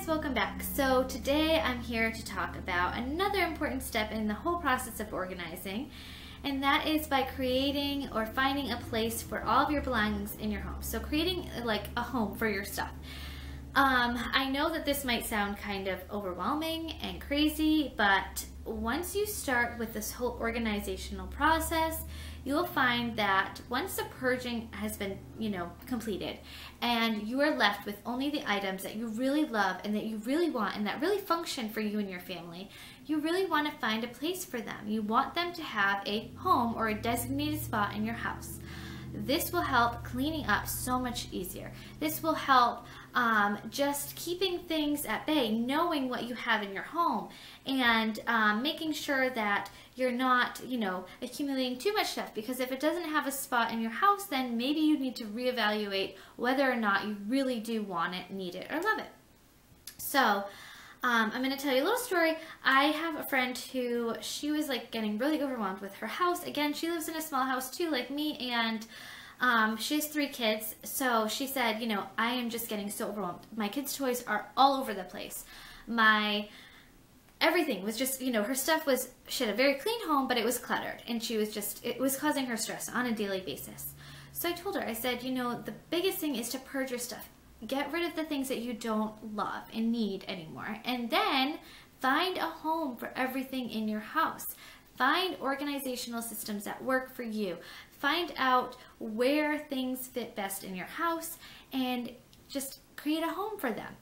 welcome back. So today I'm here to talk about another important step in the whole process of organizing, and that is by creating or finding a place for all of your belongings in your home. So creating like a home for your stuff. I know that this might sound kind of overwhelming and crazy, but once you start with this whole organizational process, you'll find that once the purging has been, completed and you are left with only the items that you really love and that you really want and that really function for you and your family, you really want to find a place for them. You want them to have a home or a designated spot in your house. This will help cleaning up so much easier. This will help just keeping things at bay, knowing what you have in your home, and making sure that you're not, accumulating too much stuff, because if it doesn't have a spot in your house, then maybe you need to reevaluate whether or not you really do want it, need it, or love it. So I'm going to tell you a little story. I have a friend who, she was like getting really overwhelmed with her house. Again, she lives in a small house too, like me, and she has 3 kids. So she said, I am just getting so overwhelmed. My kids' toys are all over the place. Everything was just, her stuff was, she had a very clean home, but it was cluttered, and it was causing her stress on a daily basis. So I told her, I said, the biggest thing is to purge your stuff. Get rid of the things that you don't love and need anymore, and then find a home for everything in your house. Find organizational systems that work for you. Find out where things fit best in your house and just create a home for them.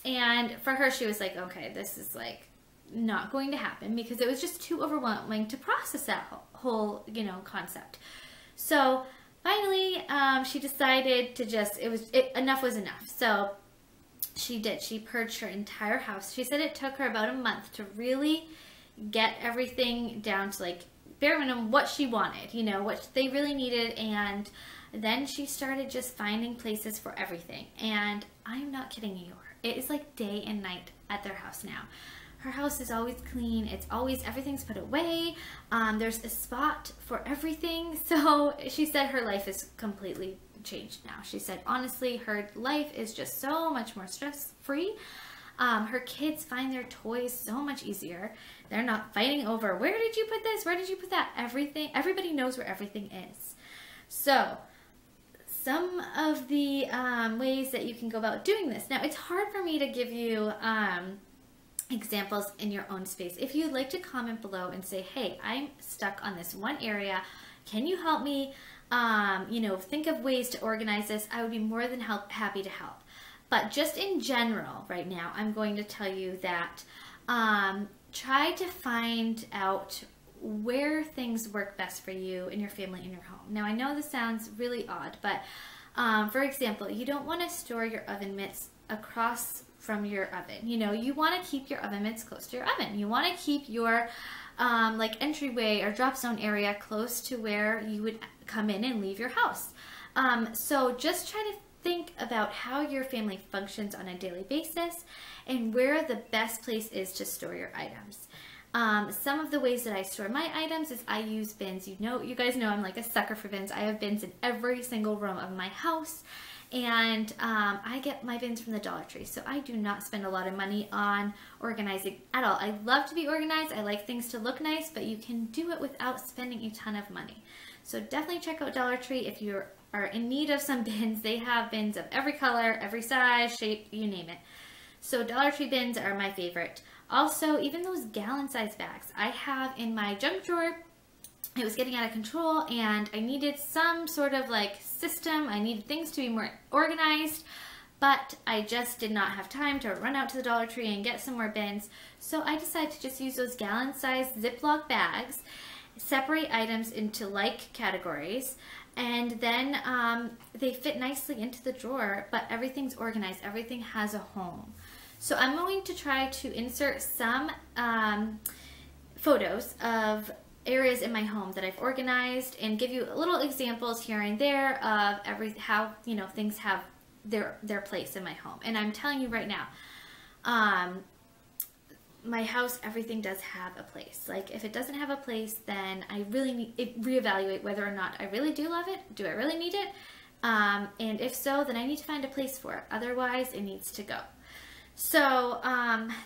And for her, she was like, okay, this is like not going to happen, because it was just too overwhelming to process that whole, concept. So finally, she decided to just, enough was enough. So she purged her entire house. She said it took her about a month to really get everything down to like bare minimum what she wanted, what they really needed. And then she started just finding places for everything. And I'm not kidding you. It is like day and night at their house now. Her house is always clean. It's always, everything's put away. There's a spot for everything. So she said her life is completely changed now. She said, honestly, her life is just so much more stress-free. Her kids find their toys so much easier. They're not fighting over, where did you put this? Where did you put that? Everybody knows where everything is. So some of the ways that you can go about doing this. Now, it's hard for me to give you examples in your own space. If you'd like to comment below and say, hey, I'm stuck on this one area, can you help me think of ways to organize this, I would be more than happy to help. But just in general right now, I'm going to tell you that try to find out where things work best for you and your family in your home. Now, I know this sounds really odd, but for example, you don't want to store your oven mitts across from your oven. You want to keep your oven mitts close to your oven. You want to keep your like entryway or drop zone area close to where you would come in and leave your house. So just try to think about how your family functions on a daily basis and where the best place is to store your items. Some of the ways that I store my items is I use bins. You guys know I'm like a sucker for bins. I have bins in every single room of my house. And I get my bins from the Dollar Tree, so I do not spend a lot of money on organizing at all. I love to be organized. I like things to look nice, but you can do it without spending a ton of money. So definitely check out Dollar Tree if you are in need of some bins. They have bins of every color, every size, shape, you name it. So Dollar Tree bins are my favorite. Also, even those gallon-sized bags I have in my junk drawer. It was getting out of control and I needed some sort of like system. I needed things to be more organized, but I just did not have time to run out to the Dollar Tree and get some more bins. So I decided to just use those gallon-sized Ziploc bags, separate items into like categories, and then they fit nicely into the drawer, but everything's organized. Everything has a home. So I'm going to try to insert some photos of areas in my home that I've organized and give you little examples here and there of how things have their place in my home. And I'm telling you right now, my house, everything does have a place. Like if it doesn't have a place, then I really need to reevaluate whether or not I really do love it. Do I really need it? And if so, then I need to find a place for it. Otherwise, it needs to go. So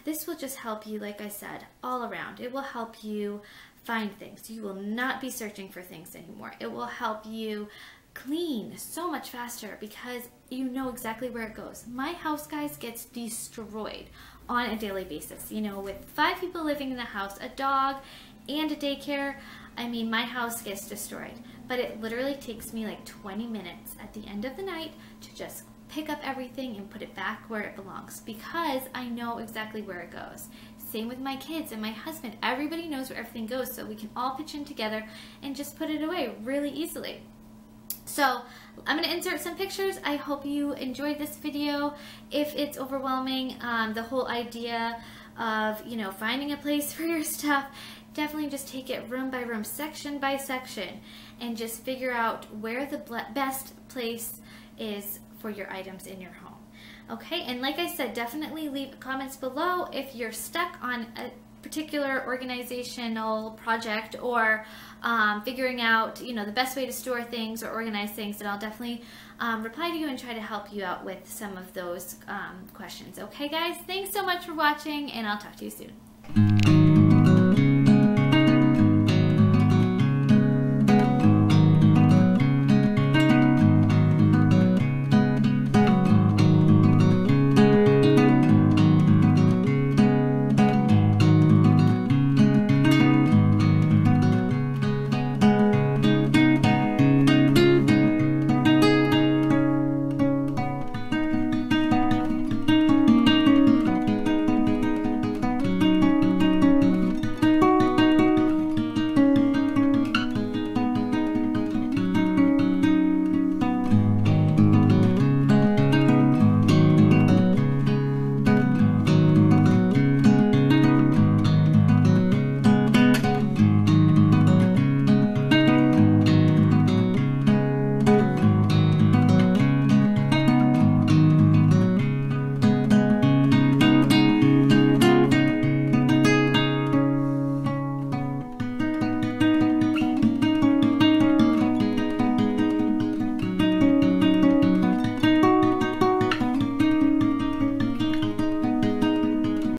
this will just help you, like I said, all around. It will help you find things. You will not be searching for things anymore. It will help you clean so much faster because you know exactly where it goes. My house, guys, gets destroyed on a daily basis. You know, with 5 people living in the house, a dog, and a daycare, I mean, my house gets destroyed. But it literally takes me like 20 minutes at the end of the night to just pick up everything and put it back where it belongs because I know exactly where it goes. Same with my kids and my husband. Everybody knows where everything goes, so we can all pitch in together and just put it away really easily. So I'm going to insert some pictures. I hope you enjoyed this video. If it's overwhelming, the whole idea of, you know, finding a place for your stuff, definitely just take it room by room, section by section, and just figure out where the best place is for your items in your home. Okay, and like I said, definitely leave comments below if you're stuck on a particular organizational project or figuring out, you know, the best way to store things or organize things, and I'll definitely reply to you and try to help you out with some of those questions. Okay, guys, thanks so much for watching, and I'll talk to you soon.